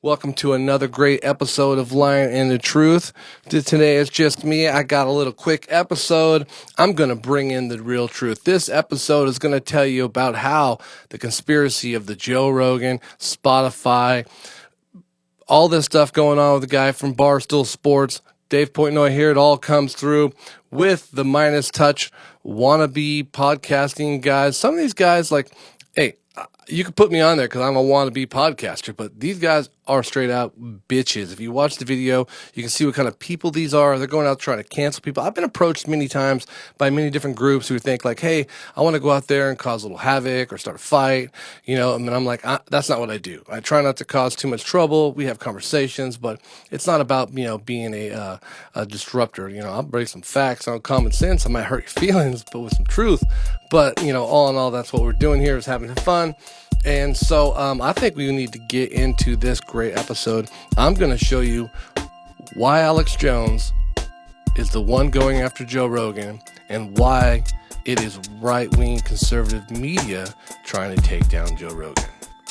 Welcome to another great episode of Lying and the Truth. Today it's just me. I got a little quick episode. I'm going to bring in the real truth. This episode is going to tell you about how the conspiracy of the Joe Rogan, Spotify, all this stuff going on with the guy from Barstool Sports, Dave Portnoy here, it all comes through with the Minus Touch wannabe podcasting guys. Some of these guys, like, hey, you could put me on there because I'm a wannabe podcaster, but these guys are straight out bitches. If you watch the video, you can see what kind of people these are. They're going out trying to cancel people. I've been approached many times by many different groups who think like, hey, I want to go out there and cause a little havoc or start a fight, you know, and I'm like, that's not what I do. I try not to cause too much trouble. We have conversations, but it's not about, you know, being a disruptor. You know, I'll break some facts on common sense. I might hurt your feelings, but with some truth. But, you know, all in all, that's what we're doing here, is having fun. And so I think we need to get into this great episode. I'm going to show you why Alex Jones is the one going after Joe Rogan and why it is right-wing conservative media trying to take down Joe Rogan.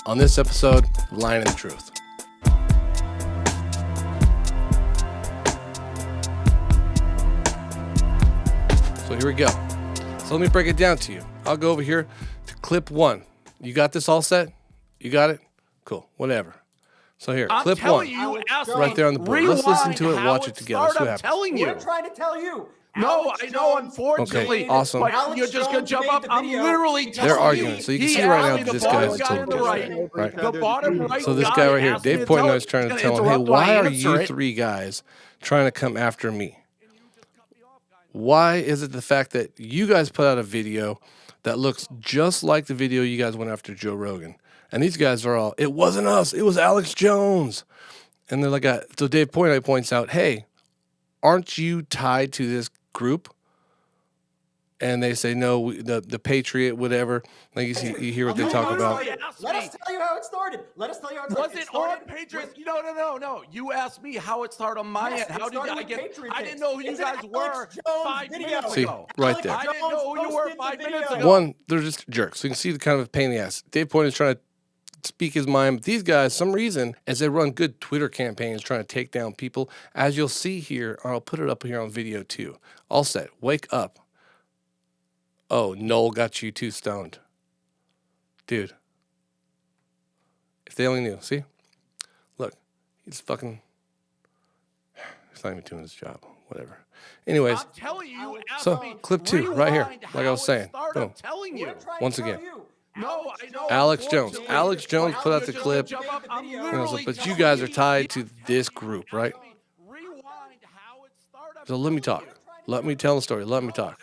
On this episode of Lying and the Truth. So here we go. So let me break it down to you. I'll go over here to clip 1. You got this all set? You got it? Cool. Whatever. So here, clip 1. Right there on the board. Let's listen to it and watch it together. See what happens. We're trying to tell you. No, I know, unfortunately. Okay, awesome. But you're just going to jump up. I'm literally telling They're arguing. So you can see right now that this guy is a total right. The bottom right. So this guy right here, Dave Portnoy, is trying to tell him, hey, why are you three guys trying to come after me? Why is it the fact that you guys put out a video that looks just like the video you guys went after Joe Rogan? And these guys are all, it wasn't us, it was Alex Jones. And they're like, so Dave Portnoy points out, hey, aren't you tied to this group? And they say, no, the Patriot, whatever. Like you hear what they talk about. Let us tell you how it started. Was it on Patriot? No. You asked me how it started on my end. How did I get? I didn't know who you guys were 5 minutes ago. See, right there. I didn't know who you were 5 minutes ago. One, they're just jerks. So you can see the kind of a pain in the ass. Dave Portnoy is trying to speak his mind. But these guys, some reason, as they run good Twitter campaigns trying to take down people, as you'll see here, I'll put it up here on video too. Alset, wake up. Oh, Noel got you too stoned. Dude. If they only knew. See? Look. He's fucking... He's not even doing his job. Whatever. Anyways. I'm telling you, so, clip 2, right here. Like I was saying. Boom. Once again. No, I know. Alex Jones. Alex Jones put out the clip. But you guys are tied to this group, right? So let me talk. Let me tell the story. Let me talk.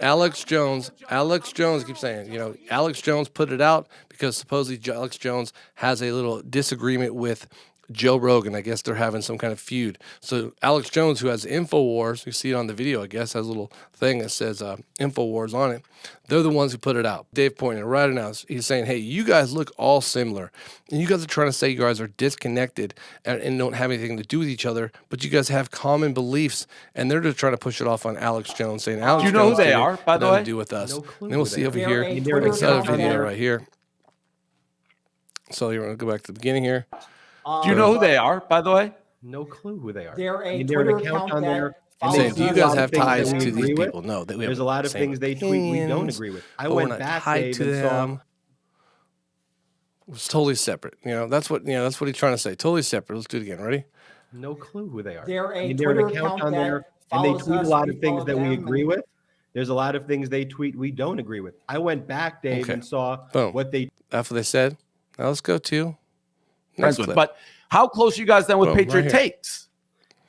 Alex Jones keeps saying, you know, Alex Jones put it out because supposedly Alex Jones has a little disagreement with Joe Rogan. I guess they're having some kind of feud. So Alex Jones, who has InfoWars, you see it on the video, I guess, has a little thing that says InfoWars on it. They're the ones who put it out. Dave Portnoy, right now, he's saying, hey, you guys look all similar. And you guys are trying to say you guys are disconnected and don't have anything to do with each other, but you guys have common beliefs. And they're just trying to push it off on Alex Jones, saying, Alex Jones, do you know who they are, by the way? To do with us. And then we'll see over here, this other video right here. So you're going to go back to the beginning here. Do you know who they are, by the way? No clue who they are. They're a Twitter account on there. Saying, do you guys have ties to these people? No, there's a lot of things they tweet we don't agree with. I went back, Dave, and saw. It's totally separate. You know, that's what he's trying to say. Totally separate. Let's do it again. Ready? No clue who they are. They're an account on there, and they tweet a lot of things that we agree with. There's a lot of things they tweet we don't agree with. I went back, Dave, and saw what they. That's what they said. Now let's go to. But how close are you guys then with Patriot Takes?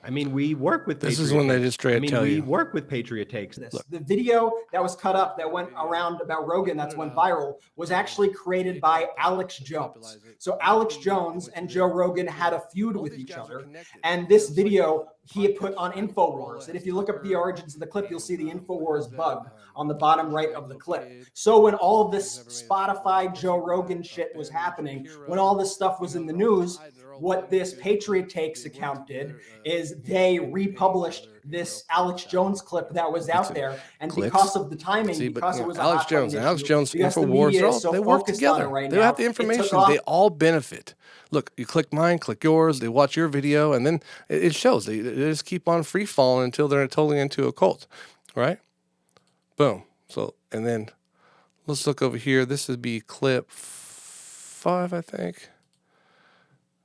I mean, we work with This is when they just straight tell you. We work with Patriot Takes. The video that was cut up that went around about Rogan that's went viral was actually created by Alex Jones. So Alex Jones and Joe Rogan had a feud with each other. And this video he had put on InfoWars. And if you look up the origins of the clip, you'll see the InfoWars bug on the bottom right of the clip. So when all of this Spotify, Joe Rogan shit was happening, when all this stuff was in the news, what this Patriot Takes account did is they republished this Alex Jones clip that was out there, and because of the timing, because it was Alex Jones, because the Infowars, media is so they work focused on it together. right They now, have the information. They all benefit. Look, you click mine, click yours. They watch your video, and then it shows. They just keep on free falling until they're totally into a cult, right? Boom. So, and then let's look over here. This would be clip 5, I think.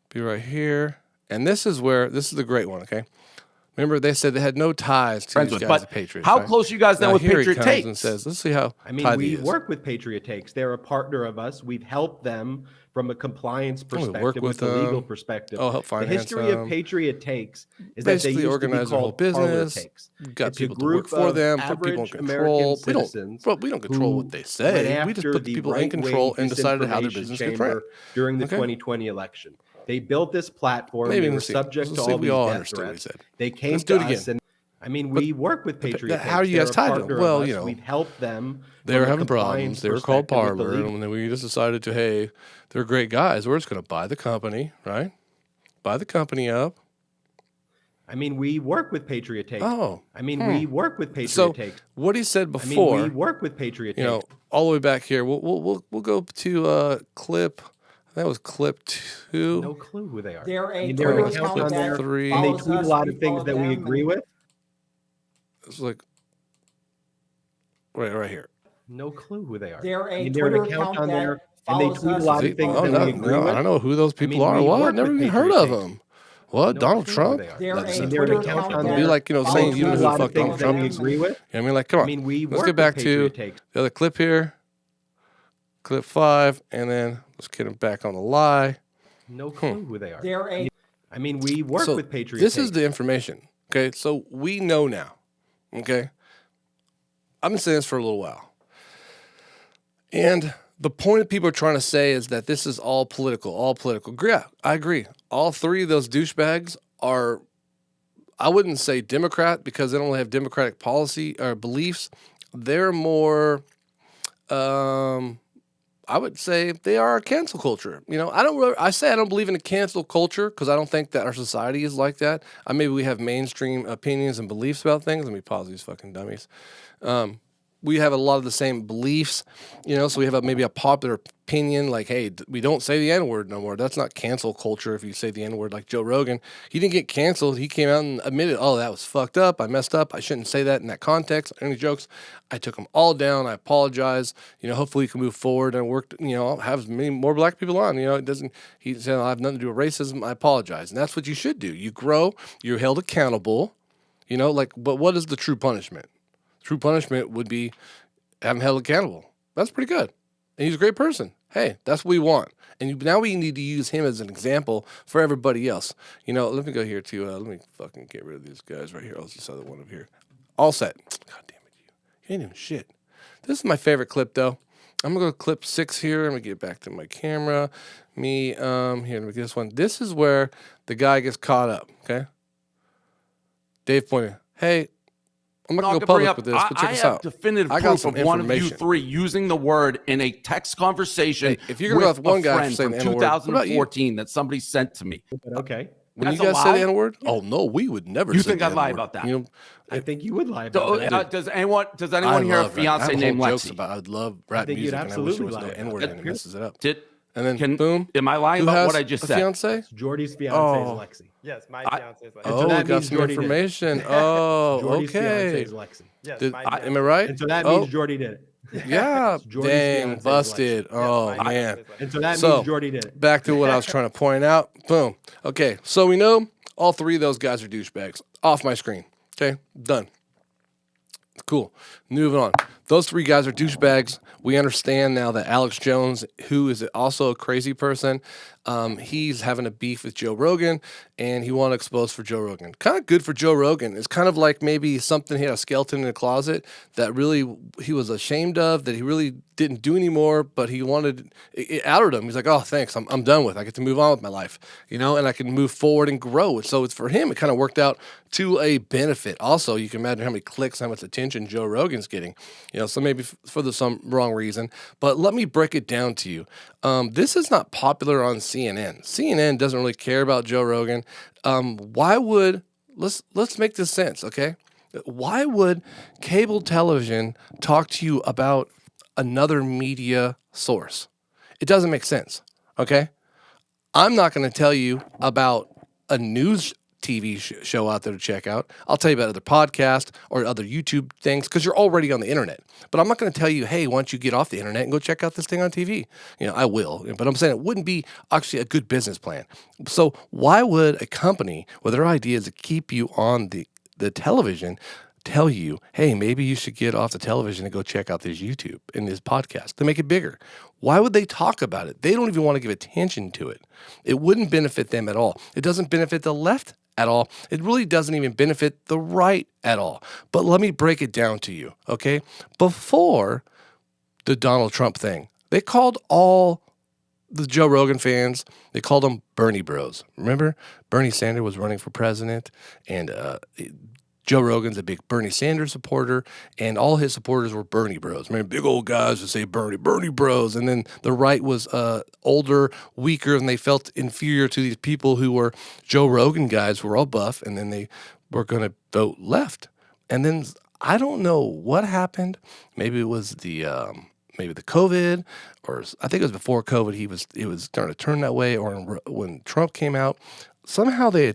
Be right here. And this is the great one, okay? Remember, they said they had no ties to these guys at Patriots. How close you guys then with Patriot Takes? And says, let's see how. I mean, we work with Patriot Takes. They're a partner of us. We've helped them from a compliance perspective, with a legal perspective. Help finance. The history of Patriot Takes is basically that they used organize to be called business. Takes. Got people to work for them, put people in control. We don't control what they say. We just put the people in control and decided how their business gets ran. During the 2020 election. They built this platform. They were subject to all these death threats. They came to us, and I mean, we work with Patriot Takes. How are you guys tied to them? Well, you know, we've helped them. They were having problems. They were called Parlor, and then we just decided to, hey, they're great guys. We're just going to buy the company, right? Buy the company up. I mean, we work with Patriot Takes. We work with Takes. What he said before. we work with Patriot Takes. You know, all the way back here. We'll go to clip. That was clip 2. No clue who they are. They're an account on there. 3. And they tweet a lot of things that we agree with. It's like right here. No clue who they are. They're an account on there, and they tweet a lot of things that we agree with. I don't know who those people are. What? I've never even heard of them. What? Donald Trump? They're an account on there. Be like, saying you know who the fuck Donald Trump is. Agree with. I mean, like, come on. Let's get back to the other clip here. Clip 5, and then let's get him back on the lie. No clue who they are. We work with Patriot This Takes. is the information. Okay, so we know now. Okay, I've been saying this for a little while, and the point that people are trying to say is that this is all political. All political. Yeah, I agree. All 3 of those douchebags are. I wouldn't say Democrat because they don't have Democratic policy or beliefs. They're more. I would say they are a cancel culture. You know, I don't believe in a cancel culture because I don't think that our society is like that. Maybe we have mainstream opinions and beliefs about things. Let me pause these fucking dummies. We have a lot of the same beliefs, so we have maybe a popular opinion like, hey, we don't say the N-word no more. That's not cancel culture if you say the N-word like Joe Rogan. He didn't get canceled. He came out and admitted, oh, that was fucked up. I messed up. I shouldn't say that in that context. Any jokes? I took them all down. I apologize. Hopefully you can move forward and work, have many more black people on. He said, I have nothing to do with racism. I apologize. And that's what you should do. You grow. You're held accountable, but what is the true punishment? True punishment would be have him held accountable. That's pretty good. And he's a great person. Hey, that's what we want. And now we need to use him as an example for everybody else. Let me go here too. Let me fucking get rid of these guys right here. I'll just other one up here. Alset. God damn it, you ain't even shit. This is my favorite clip though. I'm gonna go to clip 6 here. I'm gonna get back to my camera. Here, let me get this one. This is where the guy gets caught up. Okay. Dave pointed. Hey. I'm not going to go public with this, but check this out. I have definitive proof of one of you 3 using the word in a text conversation if you're going to go with one guy from 2014 that somebody sent to me. Okay. When you guys say the N-word? Oh, no, we would never say the N-word. You think I'd lie about that? I think you would lie about that. Does anyone here a fiance named Lexi? I'd love rap music, and I wish there was no N-word and it messes it up. And then, boom. Am I lying about what I just said? Fiance? Jordy's fiance is Lexi. Yes, my fiance is Lexi. Oh, we got some information. Oh, Jordy's fiance is okay. Lexi. Yes, Am I right? And so that means Jordy did it. Yeah. Dang, busted. Oh, man. And so that means Jordy did it. Back to what I was trying to point out. Boom. Okay, so we know all 3 of those guys are douchebags. Off my screen. Okay, done. Cool. Moving on. Those 3 guys are douchebags. We understand now that Alex Jones, who is also a crazy person, he's having a beef with Joe Rogan, and he wanted to expose for Joe Rogan. Kind of good for Joe Rogan. It's kind of like maybe something he had a skeleton in the closet that really he was ashamed of, that he really didn't do anymore, but he wanted, it outed him. He's like, oh, thanks, I'm done with it. I get to move on with my life, and I can move forward and grow. So it's for him, it kind of worked out to a benefit. Also, you can imagine how many clicks, how much attention Joe Rogan's getting. So maybe for some wrong reason. But let me break it down to you. This is not popular on CNN. CNN doesn't really care about Joe Rogan. Why would let's make this sense, okay? Why would cable television talk to you about another media source? It doesn't make sense, okay? I'm not going to tell you about a news TV show out there to check out. I'll tell you about other podcasts or other YouTube things because you're already on the internet. But I'm not going to tell you, hey, why don't you get off the internet and go check out this thing on TV? I will. But I'm saying it wouldn't be actually a good business plan. So why would a company with their idea is to keep you on the television tell you, hey, maybe you should get off the television and go check out this YouTube and this podcast to make it bigger? Why would they talk about it? They don't even want to give attention to it. It wouldn't benefit them at all. It doesn't benefit the left at all. It really doesn't even benefit the right at all. But let me break it down to you, okay? Before the Donald Trump thing, they called all the Joe Rogan fans, they called them Bernie bros. Remember? Bernie Sanders was running for president, and Joe Rogan's a big Bernie Sanders supporter, and all his supporters were Bernie bros. Remember, big old guys would say Bernie bros. And then the right was older, weaker, and they felt inferior to these people who were Joe Rogan guys who were all buff, and then they were going to vote left. And then I don't know what happened. Maybe it was the COVID, or I think it was before COVID. It was starting to turn that way, or when Trump came out. Somehow the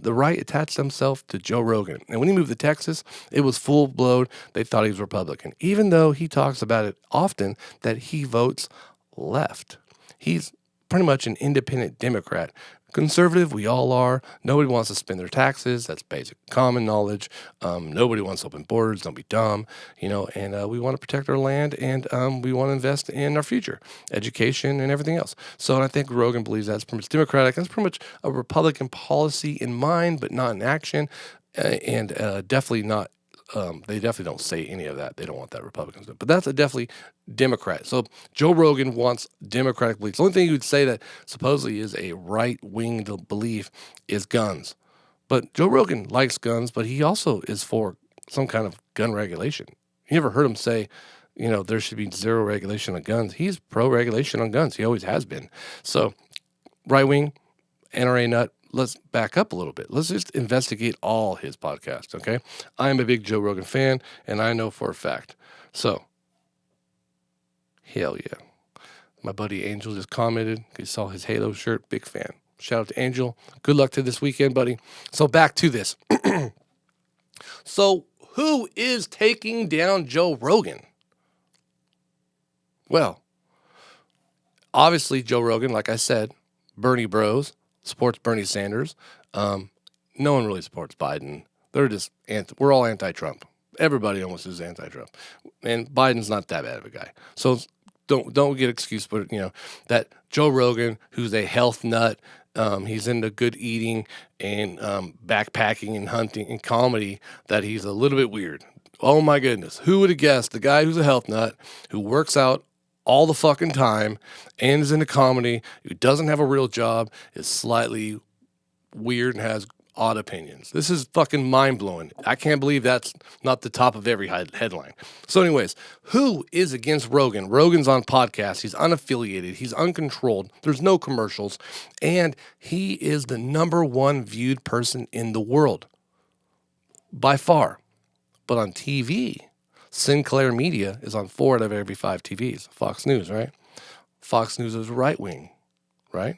right attached themselves to Joe Rogan. And when he moved to Texas, it was full blown. They thought he was Republican, even though he talks about it often that he votes left. He's pretty much an independent Democrat. Conservative, we all are. Nobody wants to spend their taxes. That's basic common knowledge. Nobody wants to open borders. Don't be dumb, and we want to protect our land, and we want to invest in our future, education, and everything else. So, and I think Rogan believes that's pretty much Democratic. That's pretty much a Republican policy in mind, but not in action, and definitely not. They definitely don't say any of that. They don't want that Republicans do. But that's definitely Democrat. So Joe Rogan wants Democratic beliefs. The only thing you would say that supposedly is a right-wing belief is guns. But Joe Rogan likes guns, but he also is for some kind of gun regulation. You ever heard him say, there should be zero regulation on guns? He's pro-regulation on guns. He always has been. So right-wing, NRA nut. Let's back up a little bit. Let's just investigate all his podcasts, okay? I'm a big Joe Rogan fan, and I know for a fact. So, hell yeah. My buddy Angel just commented. He saw his Halo shirt. Big fan. Shout out to Angel. Good luck to this weekend, buddy. So, back to this. So, who is taking down Joe Rogan? Well, obviously Joe Rogan, like I said, Bernie Bros, supports Bernie Sanders. No one really supports Biden. They're just we're all anti-Trump. Everybody almost is anti-Trump, and Biden's not that bad of a guy. So don't get excuse, but that Joe Rogan, who's a health nut, he's into good eating and backpacking and hunting and comedy. That he's a little bit weird. Oh my goodness, who would have guessed the guy who's a health nut who works out all the fucking time and is into comedy, who doesn't have a real job, is slightly weird and has odd opinions. This is fucking mind-blowing. I can't believe that's not the top of every headline. So anyways, who is against Rogan? Rogan's on podcasts. He's unaffiliated. He's uncontrolled. There's no commercials. And he is the number one viewed person in the world. By far. But on TV, Sinclair Media is on 4 out of every 5 TVs. Fox News, right? Fox News is right-wing, right?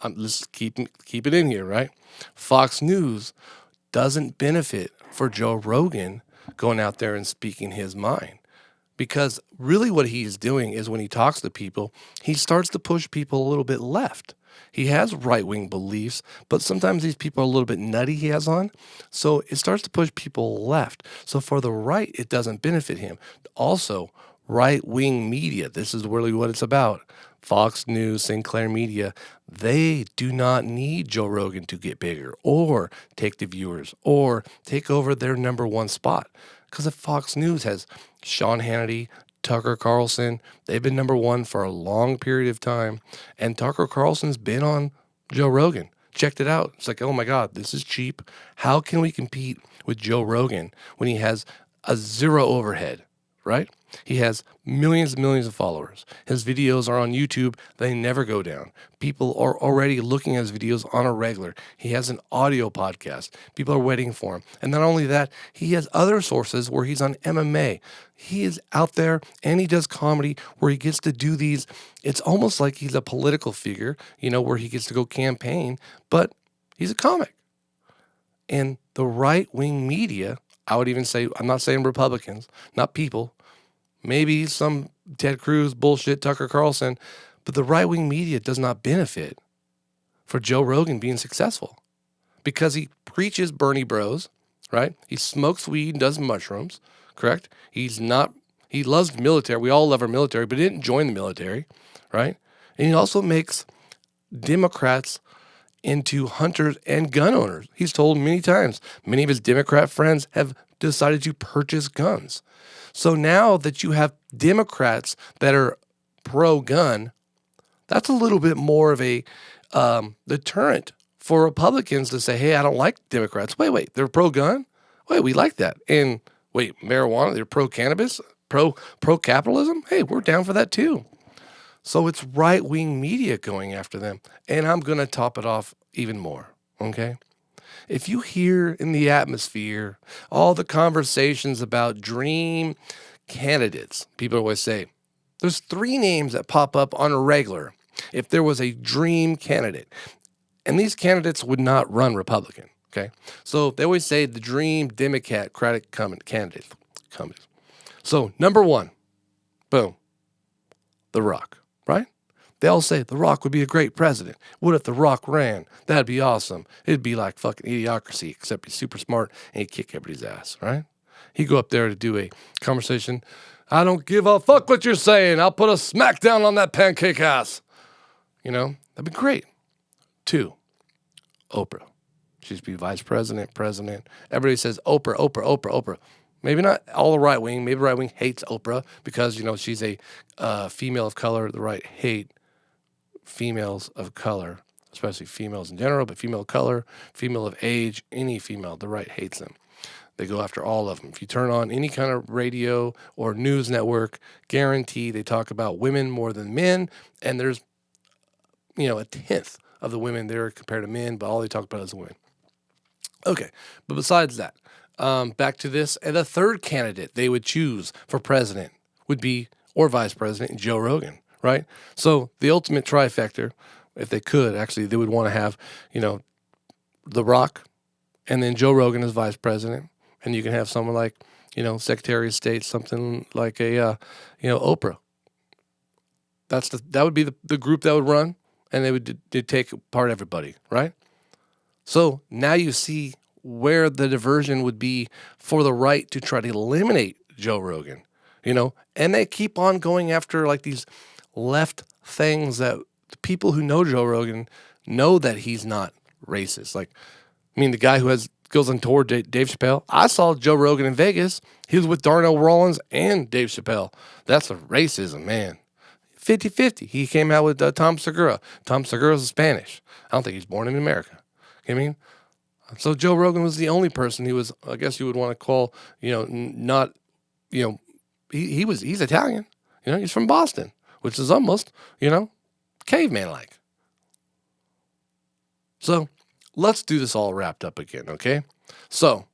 Let's keep it in here, right? Fox News doesn't benefit for Joe Rogan going out there and speaking his mind. Because really what he's doing is when he talks to people, he starts to push people a little bit left. He has right-wing beliefs, but sometimes these people are a little bit nutty he has on. So it starts to push people left. So for the right, it doesn't benefit him. Also, right-wing media, this is really what it's about. Fox News, Sinclair Media, they do not need Joe Rogan to get bigger or take the viewers or take over their number one spot. Because if Fox News has Sean Hannity, Tucker Carlson, they've been number one for a long period of time. And Tucker Carlson's been on Joe Rogan. Checked it out. It's like, oh my God, this is cheap. How can we compete with Joe Rogan when he has a zero overhead? right? He has millions and millions of followers. His videos are on YouTube. They never go down. People are already looking at his videos on a regular. He has an audio podcast. People are waiting for him. And not only that, he has other sources where he's on MMA. He is out there and he does comedy where he gets to do these. It's almost like he's a political figure, where he gets to go campaign, but he's a comic. And the right-wing media, I would even say, I'm not saying Republicans, not people, maybe some Ted Cruz bullshit, Tucker Carlson, but the right-wing media does not benefit for Joe Rogan being successful because he preaches Bernie bros, right? He smokes weed and does mushrooms, correct? He loves the military. We all love our military, but he didn't join the military, right? And he also makes Democrats into hunters and gun owners. He's told many times, many of his Democrat friends have decided to purchase guns. So now that you have Democrats that are pro-gun, that's a little bit more of a deterrent for Republicans to say, hey, I don't like Democrats. Wait, they're pro-gun? Wait, we like that. And wait, marijuana, they're pro-cannabis, pro-capitalism? Hey, we're down for that too. So it's right-wing media going after them. And I'm going to top it off even more, okay? If you hear in the atmosphere all the conversations about dream candidates, people always say, there's 3 names that pop up on a regular if there was a dream candidate. And these candidates would not run Republican, okay? So they always say the dream Democratic candidate. So number 1, boom, The Rock. Right? They all say The Rock would be a great president. What if The Rock ran? That'd be awesome. It'd be like fucking Idiocracy, except he's super smart and he'd kick everybody's ass, right? He'd go up there to do a conversation. I don't give a fuck what you're saying. I'll put a smackdown on that pancake ass. That'd be great. 2, Oprah. She'd be vice president, president. Everybody says Oprah. Maybe not all the right wing. Maybe the right wing hates Oprah because, she's a female of color. The right hate females of color, especially females in general, but female of color, female of age, any female, the right hates them. They go after all of them. If you turn on any kind of radio or news network, guarantee they talk about women more than men, and there's, a tenth of the women there compared to men, but all they talk about is women. Okay, but besides that, back to this, and the third candidate they would choose for president would be, or vice president, Joe Rogan, right? So the ultimate trifecta, if they could, actually, they would want to have, The Rock, and then Joe Rogan as vice president, and you can have someone like, Secretary of State, something like a, Oprah. That would be the group that would run, and they would take apart everybody, right? So now you see where the diversion would be for the right to try to eliminate Joe Rogan, and they keep on going after like these left things that people who know Joe Rogan know that he's not racist. Like, the guy who goes on tour, Dave Chappelle. I saw Joe Rogan in Vegas. He was with Darnell Rollins and Dave Chappelle. That's a racism, man. 50-50. He came out with Tom Segura. Tom Segura's Spanish. I don't think he's born in America. So Joe Rogan was the only person he was, I guess you would want to call, not, he's Italian. He's from Boston, which is almost, caveman-like. So let's do this all wrapped up again, okay? So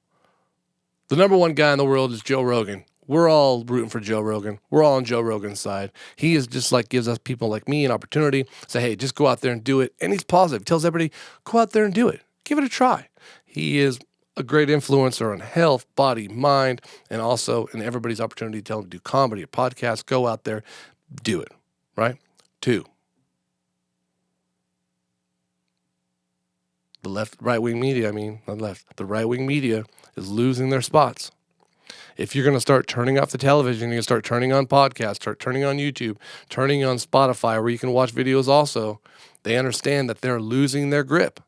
the number 1 guy in the world is Joe Rogan. We're all rooting for Joe Rogan. We're all on Joe Rogan's side. He is just like gives us people like me an opportunity. Say, hey, just go out there and do it. And he's positive. He tells everybody, go out there and do it. Give it a try. He is a great influencer on health, body, mind, and also in everybody's opportunity to tell him to do comedy or podcast. Go out there, do it, right? 2, the right-wing media, the right-wing media is losing their spots. If you're going to start turning off the television, you're going to start turning on podcasts, start turning on YouTube, turning on Spotify where you can watch videos also, they understand that they're losing their grip.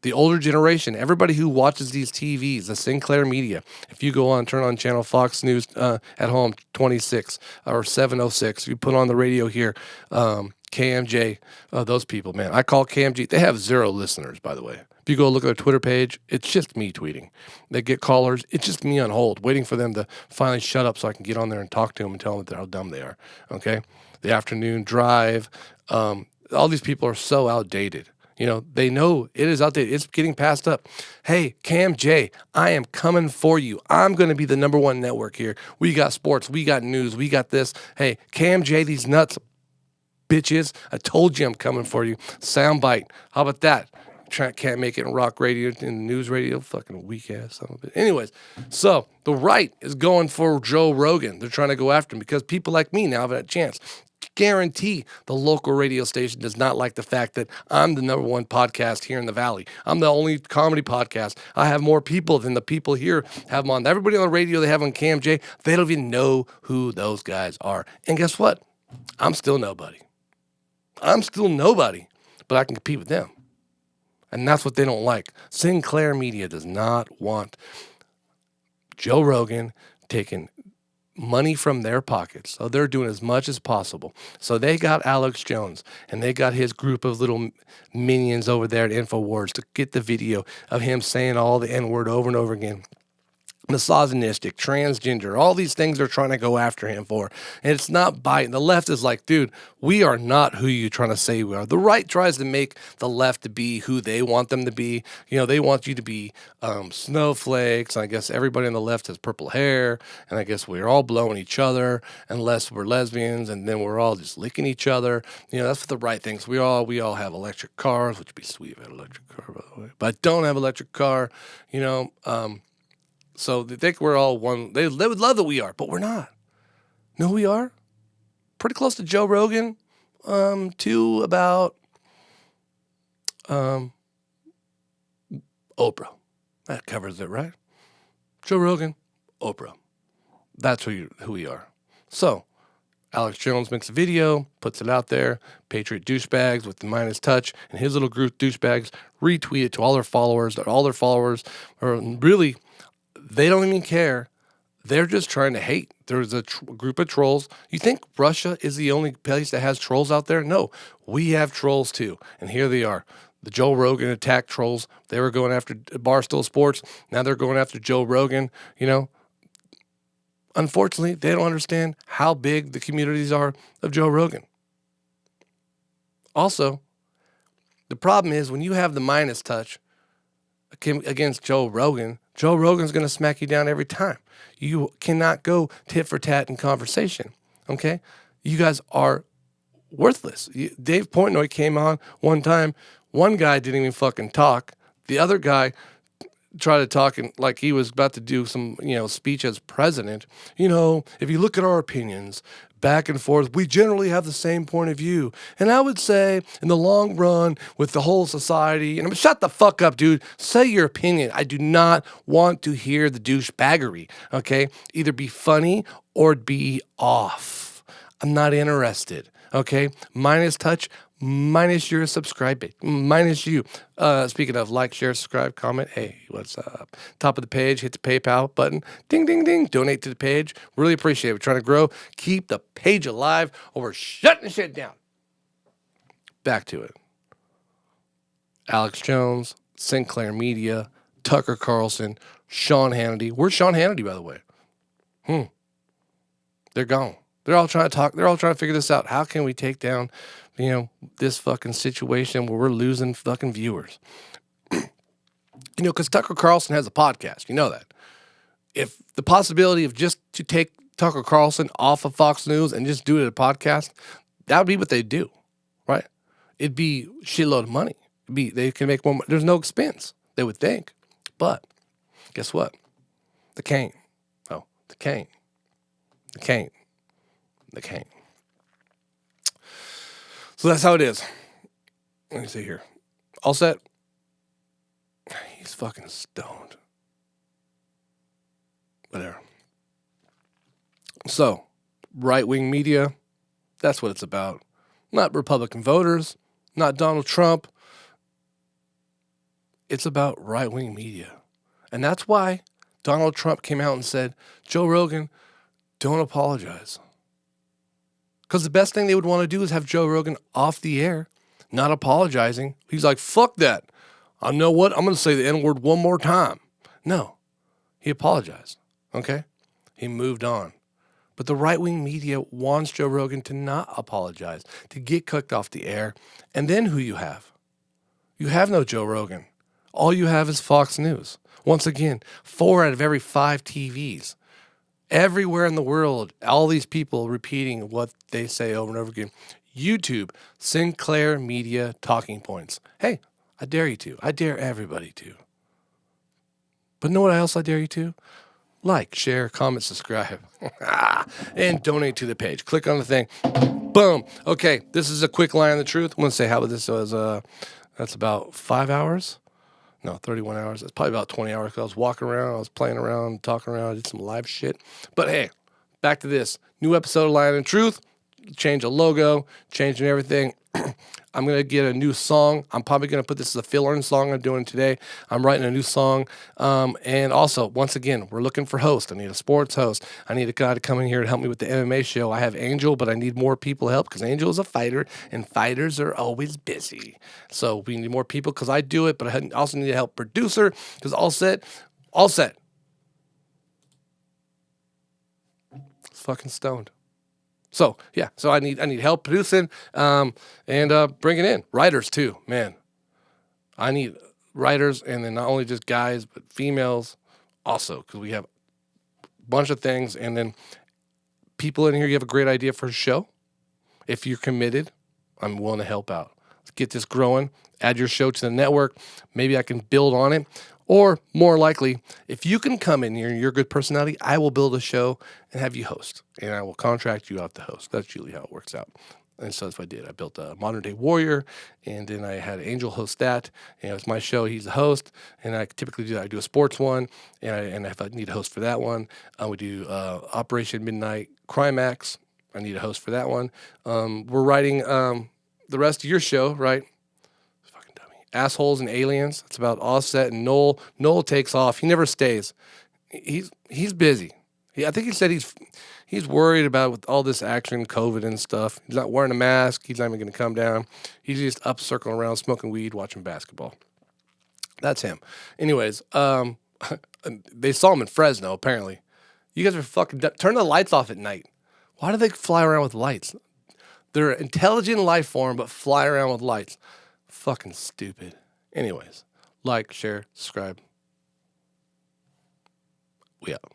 The older generation, everybody who watches these TVs, the Sinclair media, if you go on, turn on channel Fox News at home 26 or 706, you put on the radio here, KMJ, those people, man. I call KMG. They have 0 listeners, by the way. If you go look at their Twitter page, it's just me tweeting. They get callers. It's just me on hold, waiting for them to finally shut up so I can get on there and talk to them and tell them how dumb they are. Okay? The afternoon drive. All these people are so outdated. You know, they know it is outdated. It's getting passed up. Hey, Cam J, I am coming for you. I'm going to be the number one network here. We got sports. We got news. We got this. Hey, Cam J, these nuts, bitches. I told you I'm coming for you. Soundbite. How about that? Can't make it in rock radio, in news radio. Fucking weak ass son of a bitch. Anyways, so the right is going for Joe Rogan. They're trying to go after him because people like me now have a chance. Guarantee the local radio station does not like the fact that I'm the number one podcast here in the Valley. I'm the only comedy podcast. I have more people than the people here have them on. Everybody on the radio they have on Cam J, they don't even know who those guys are. And guess what? I'm still nobody. But I can compete with them. And that's what they don't like. Sinclair Media does not want Joe Rogan taking money from their pockets. So they're doing as much as possible. So they got Alex Jones and they got his group of little minions over there at InfoWars to get the video of him saying all the N-word over and over again. Misogynistic, transgender, all these things they're trying to go after him for. And it's not biting. The left is like, dude, we are not who you're trying to say we are. The right tries to make the left to be who they want them to be. You know, they want you to be snowflakes. And I guess everybody on the left has purple hair. And I guess we're all blowing each other unless we're lesbians. And then we're all just licking each other. You know, that's what the right thinks. We all have electric cars, which would be sweet if I had an electric car, by the way. But I don't have an electric car, you know. So they think we're all one. They would love that we are, but we're not. Know who we are? Pretty close to Joe Rogan, to about Oprah. That covers it, right? Joe Rogan, Oprah. That's who we are. So Alex Jones makes a video, puts it out there. Patriot douchebags with the Minus Touch and his little group douchebags retweet it to all their followers. All their followers are really... They don't even care. They're just trying to hate. There's a group of trolls. You think Russia is the only place that has trolls out there? No, we have trolls too. And here they are. The Joe Rogan attack trolls. They were going after Barstool Sports. Now they're going after Joe Rogan. You know, unfortunately, they don't understand how big the communities are of Joe Rogan. Also, the problem is when you have the Minus Touch against Joe Rogan's going to smack you down every time. You cannot go tit for tat in conversation, okay? You guys are worthless. Dave Portnoy came on one time. One guy didn't even fucking talk. The other guy tried to talk like he was about to do some, speech as president. You know, if you look at our opinions, back and forth, we generally have the same point of view. And I would say, in the long run, with the whole society, and shut the fuck up, dude. Say your opinion. I do not want to hear the douchebaggery, okay? Either be funny or be off. I'm not interested, okay? Minus Touch, minus your subscribe, minus you. Speaking of, like, share, subscribe, comment. Hey, what's up? Top of the page, hit the PayPal button. Ding, ding, ding. Donate to the page. Really appreciate it. We're trying to grow. Keep the page alive or we're shutting shit down. Back to it. Alex Jones, Sinclair Media, Tucker Carlson, Sean Hannity. Where's Sean Hannity, by the way? They're gone. They're all trying to talk. They're all trying to figure this out. How can we take down, this fucking situation where we're losing fucking viewers? Because Tucker Carlson has a podcast. You know that. If the possibility of just to take Tucker Carlson off of Fox News and just do it as a podcast, that would be what they'd do, right? It'd be a shitload of money. They can make more money. There's no expense, they would think. But guess what? The cane. So that's how it is. Let me see here. Alset. He's fucking stoned. Whatever. So, right-wing media, that's what it's about. Not Republican voters, not Donald Trump. It's about right-wing media. And that's why Donald Trump came out and said, Joe Rogan, don't apologize. Because the best thing they would want to do is have Joe Rogan off the air, not apologizing. He's like, fuck that. I know what? I'm going to say the N-word one more time. No, he apologized. Okay? He moved on. But the right-wing media wants Joe Rogan to not apologize, to get cooked off the air. And then who you have? You have no Joe Rogan. All you have is Fox News. Once again, 4 out of every 5 TVs. Everywhere in the world, all these people repeating what they say over and over again. YouTube, Sinclair Media talking points. Hey, I dare you to. I dare everybody to. But know what else I dare you to? Like, share, comment, subscribe, and donate to the page. Click on the thing. Boom. Okay, this is a quick line of the truth. I'm going to say how this was, that's about 5 hours. No, 31 hours. It's probably about 20 hours because I was walking around, I was playing around, talking around, I did some live shit. But hey, back to this. New episode of Line and Truth. Change the logo, changing everything. I'm going to get a new song. I'm probably going to put this as a filler song I'm doing today. I'm writing a new song. And also, once again, we're looking for hosts. I need a sports host. I need a guy to come in here to help me with the MMA show. I have Angel, but I need more people to help because Angel is a fighter, and fighters are always busy. So we need more people because I do it, but I also need a help producer because Alset. It's fucking stoned. So, yeah, so I need help producing and bringing in writers, too. Man, I need writers, and then not only just guys, but females also, because we have a bunch of things. And then people in here, you have a great idea for a show. If you're committed, I'm willing to help out. Let's get this growing. Add your show to the network. Maybe I can build on it. Or more likely, if you can come in here and you're a good personality, I will build a show and have you host. And I will contract you out to host. That's usually how it works out. And so that's what I did. I built a Modern Day Warrior, and then I had Angel host that. And it was my show. He's the host. And I typically do that. I do a sports one, and if I need a host for that one, we do Operation Midnight Climax. I need a host for that one. We're writing the rest of your show, right? Assholes and Aliens. It's about Alset and Noel. Noel takes off. He never stays. He's busy. I think he said he's worried about with all this action, COVID and stuff. He's not wearing a mask. He's not even going to come down. He's just up circling around, smoking weed, watching basketball. That's him. Anyways, they saw him in Fresno, apparently. You guys are fucking... Turn the lights off at night. Why do they fly around with lights? They're an intelligent life form, but fly around with lights. Fucking stupid. Anyways, like, share, subscribe. We out.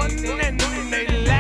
one and they